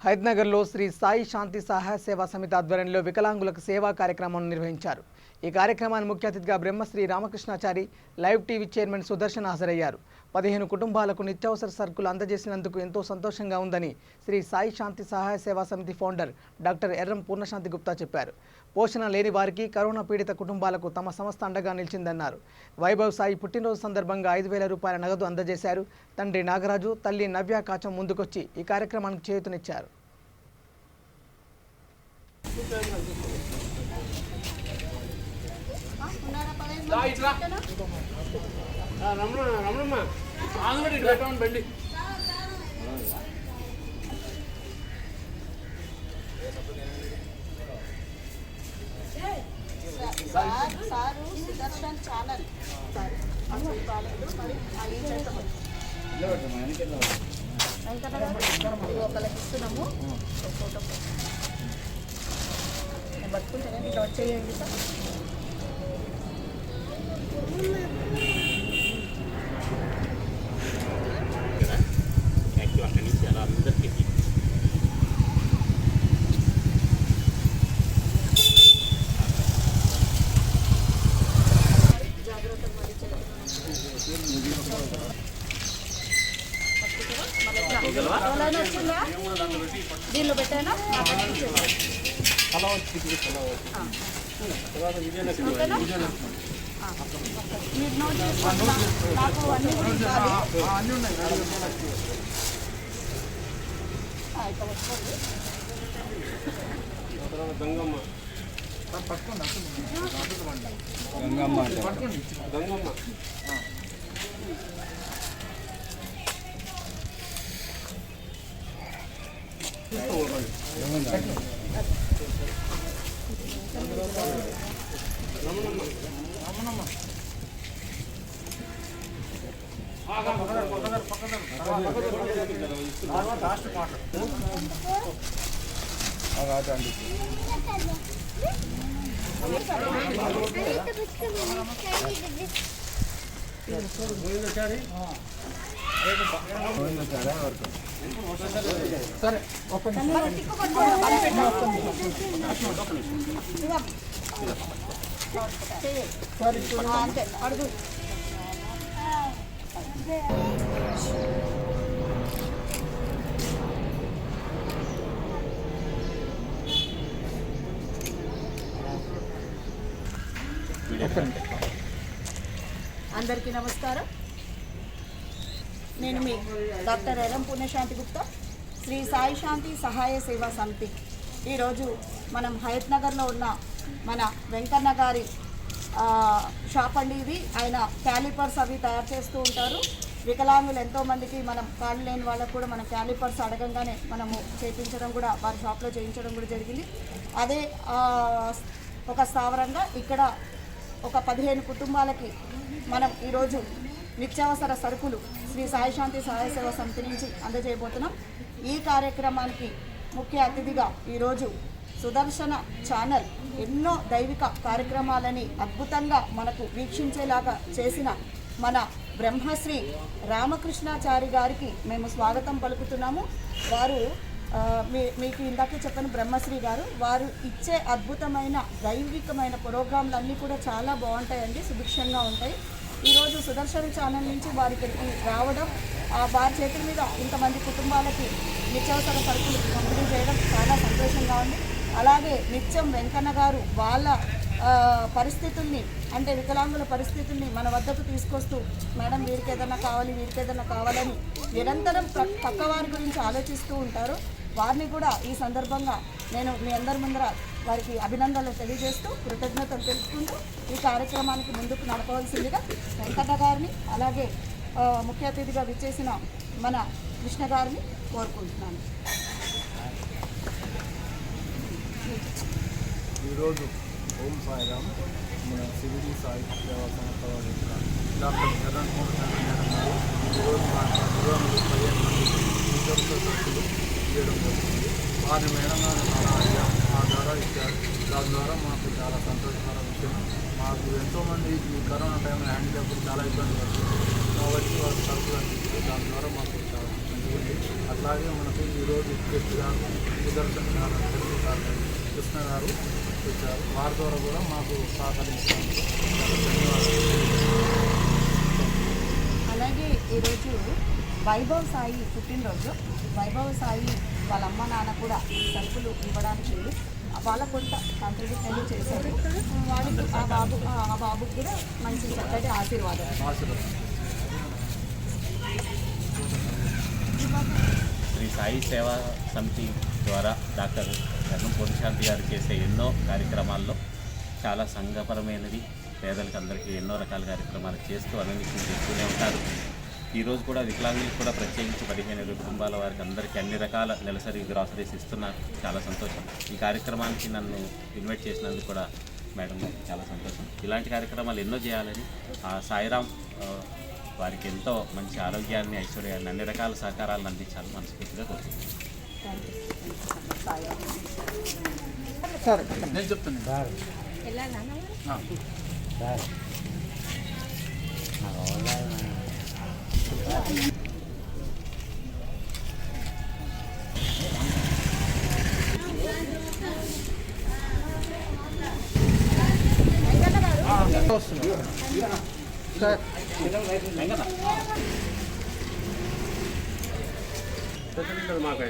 హైదనగర్లో శ్రీ సాయి శాంతి సహాయ సేవా సమితి ఆధ్వర్యంలో వికలాంగులకు సేవా కార్యక్రమాన్ని నిర్వహించారు. ఈ కార్యక్రమానికి ముఖ్య అతిథిగా Brahmashri Ramakrishnachari live TV chairman Sudarshan హాజరయ్యారు. 15 కుటుంబాలకు నిత్యావసర సరుకులు అందజేసినందుకు ఎంతో సంతోషంగా ఉందని శ్రీ సాయి శాంతి సహాయ సేవా సమితి ఫౌండర్ డాక్టర్ ఎర్రం పూర్ణశాంతి గుప్తా చెప్పారు. పోషణ లేని వారికి, కరోనా పీడిత కుటుంబాలకు తమ సంస్థ అండగా నిలిచిందన్నారు. వైభవ్ సాయి పుట్టినరోజు సందర్భంగా 5,000 రూపాయల నగదు అందజేశారు. తండ్రి నాగరాజు, తల్లి నవ్య కాచం ముందుకొచ్చి ఈ కార్యక్రమానికి చేయూతనిచ్చారు. సారు సుదర్శన్ ఛానల్ ఒకళ్ళకి ఇస్తున్నాము. ఫోటో నేను పట్టుకుంటాను, ఇట్లా వచ్చేయండి సార్. దీనిలో పెట్టానా మీరు నోట్ చేసుకోండి. నాకు అన్ని అంతే అడుగు. అందరికీ నమస్కారం. నేను మీ డాక్టర్ ఎర్రం పూర్ణశాంతి గుప్తా, శ్రీ సాయి శాంతి సహాయ సేవా సమితి. ఈరోజు మనం హయత్నగర్లో ఉన్న మన వెంకన్న గారి షాప్ అండి ఇది. ఆయన క్యాలిపర్స్ అవి తయారు చేస్తూ ఉంటారు. వికలాంగులు ఎంతోమందికి మనం కాళ్ళు లేని వాళ్ళకు కూడా మనం క్యాలిపర్స్ అడగంగానే మనము చేయించడం కూడా వారి షాప్లో చేయించడం కూడా జరిగింది. అదే ఒక స్థావరంగా ఇక్కడ ఒక 15 కుటుంబాలకి మనం ఈరోజు నిత్యావసర సరుకులు శ్రీ సాయి శాంతి సహాయ సేవా సమితి నుంచి అందజేయబోతున్నాం. ఈ కార్యక్రమానికి ముఖ్య అతిథిగా ఈరోజు సుదర్శన ఛానల్ ఎన్నో దైవిక కార్యక్రమాలని అద్భుతంగా మనకు వీక్షించేలాగా చేసిన మన బ్రహ్మశ్రీ రామకృష్ణాచారి గారికి మేము స్వాగతం పలుకుతున్నాము. వారు మీకు ఇందాకే చెప్పాను, బ్రహ్మశ్రీ గారు. వారు ఇచ్చే అద్భుతమైన దైవికమైన ప్రోగ్రాంలన్నీ కూడా చాలా బాగుంటాయండి, సుభిక్షంగా ఉంటాయి. ఈరోజు సుదర్శన ఛానల్ నుంచి వారికి రావడం, వారి చేతుల మీద ఇంతమంది కుటుంబాలకి నిత్యావసర సరుకులు పంపిణీ చేయడం చాలా సంతోషంగా ఉంది. అలాగే నిత్యం వెంకన్న గారు వాళ్ళ పరిస్థితుల్ని, అంటే వికలాంగుల పరిస్థితుల్ని మన వద్దకు తీసుకొస్తూ, మేడం వీరికి ఏదైనా కావాలి, వీరికి ఏదైనా కావాలని నిరంతరం పక్కవారి గురించి ఆలోచిస్తూ ఉంటారు. వారిని కూడా ఈ సందర్భంగా నేను మీ అందరి ముందర వారికి అభినందనలు తెలియజేస్తూ, కృతజ్ఞతలు తెలుపుకుంటూ ఈ కార్యక్రమానికి ముందుకు నడపవలసిందిగా వెంకన్న గారిని, అలాగే ముఖ్య అతిథిగా విచ్చేసిన మన కృష్ణ గారిని కోరుకుంటున్నాను. ఈరోజు ఓం సాయిరామ్ మన సివిడి సాయి సేవా సంస్థ వారి డాక్టర్ ఎర్రం పూర్ణశాంతి మేడం గారు ఈరోజు మా ప్రోగ్రాంలో 15 మంది నిత్యావసర సరుకులు ఇవ్వడం జరుగుతుంది. వారి మేడం గారు చాలా ద్వారా ఇచ్చారు. దాని ద్వారా మాకు చాలా సంతోషకర విషయం. మాకు ఎంతోమంది ఈ కరోనా టైంలో హ్యాండిక్యాప్లు చాలా ఇబ్బంది పడుతుంది కాబట్టి వారు సరుకులు అందించారు. దాని ద్వారా మాకు చాలా జరిగింది. అట్లాగే మనకు ఈరోజు గెస్ట్గా సుదర్శన్ గారు కృష్ణ గారు వచ్చారు. వారి ద్వారా కూడా మాకు సహకరించినందుకు చాలా ధన్యవాదాలు. అలాగే ఈరోజు వైభవ్ సాయి పుట్టినరోజు. వైభవ్ సాయి వాళ్ళ అమ్మ నాన్న కూడా సరుకులు ఇవ్వడానికి వాళ్ళ కొంత కాంట్రిబ్యూట్ అనేది చేశారు. వాడికి ఆ బాబుకి కూడా మంచి చక్కటి ఆశీర్వాదం. శ్రీ సాయి సేవా సమితి ద్వారా డాక్టర్ కర్ణం పూర్ణశాంతి గారు చేసే ఎన్నో కార్యక్రమాల్లో చాలా సంఘపరమైనది, పేదలకు అందరికీ ఎన్నో రకాల కార్యక్రమాలు చేస్తూ అన్నింటినీ చేస్తూనే ఉంటారు. ఈరోజు కూడా వికలాంగులకు కూడా ప్రత్యేకించి 15 కుటుంబాల వారికి అందరికీ అన్ని రకాల నెలసరి గ్రాసరీస్ ఇస్తున్నారు. చాలా సంతోషం. ఈ కార్యక్రమానికి నన్ను ఇన్వైట్ చేసినందుకు కూడా మేడం గారికి చాలా సంతోషం. ఇలాంటి కార్యక్రమాలు ఎన్నో చేయాలని ఆ సాయిరాం వారికి ఎంతో మంచి ఆరోగ్యాన్ని, ఐశ్వర్యాన్ని, అన్ని రకాల సహకారాలను అందించాలని మనస్ఫూర్తిగా కోరుకుంటున్నాను. సార్ నేను చెప్తాను. సార్ మాకు